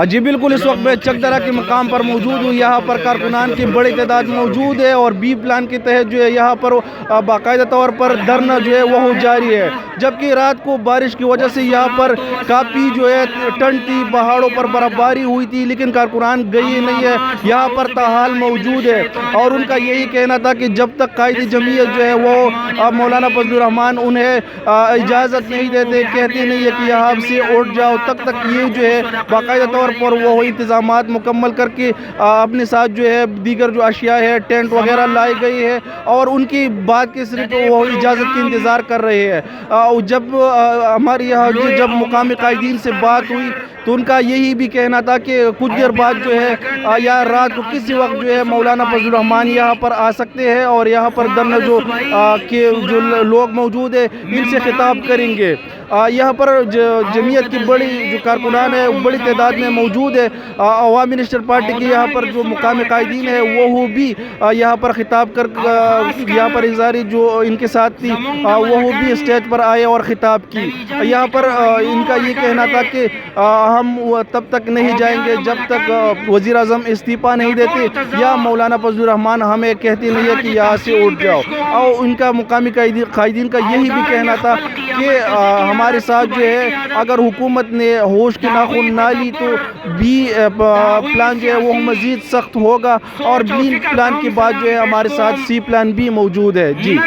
جی بالکل، اس وقت میں چکدرہ کے مقام پر موجود ہوں۔ یہاں پر کارکنان کی بڑی تعداد موجود ہے اور بی پلان کے تحت جو ہے یہاں پر باقاعدہ طور پر دھرنا جو ہے وہ جاری ہے، جبکہ رات کو بارش کی وجہ سے یہاں پر کافی جو ہے ٹھنڈ تھی، پہاڑوں پر برف باری ہوئی تھی، لیکن کارکنان گئی نہیں ہے، یہاں پر تاحال موجود ہے اور ان کا یہی کہنا تھا کہ جب تک قائد جمعیت جو ہے وہ مولانا فضل الرحمان انہیں اجازت نہیں دیتے، کہتے نہیں ہے کہ یہاں سے اٹھ جاؤ، تب تک یہ جو ہے باقاعدہ طور پر وہ انتظامات مکمل کر کے اپنے ساتھ جو ہے دیگر جو اشیاء ہے، ٹینٹ وغیرہ لائی گئی ہے اور ان کی بات کے صرف وہ اجازت کی انتظار کر رہے ہیں۔ جب ہمارے یہاں جب مقامی قائدین سے بات ہوئی تو ان کا یہی بھی کہنا تھا کہ کچھ دیر بعد جو ہے یا رات کو کسی وقت جو ہے مولانا فضل الرحمان یہاں پر آ سکتے ہیں اور یہاں پر دھرنا جو لوگ موجود ہیں ان سے خطاب کریں گے۔ یہاں پر جمعیت کی بڑی جو کارکنان ہے بڑی تعداد میں موجود ہے۔ عوامی نیشنل پارٹی کے یہاں پر جو مقامی قائدین ہے وہ بھی یہاں پر خطاب کر یہاں پر اظہاری جو ان کے ساتھ تھی وہ بھی اسٹیج پر آئے اور خطاب کی۔ یہاں پر ان کا یہ کہنا تھا کہ ہم تب تک نہیں جائیں گے جب تک وزیر اعظم استعفیٰ نہیں دیتے یا مولانا فضل الرحمان ہمیں کہتے نہیں ہے کہ یہاں سے اٹھ جاؤ۔ اور ان کا مقامی قائدین کا یہی بھی کہنا تھا کہ ہمارے ساتھ جو ہے اگر حکومت نے ہوش کی ناخن نہ لی تو بی پلان جو ہے وہ مزید سخت ہوگا اور بی پلان کے بعد جو ہے ہمارے ساتھ سی پلان بھی موجود ہے۔ جی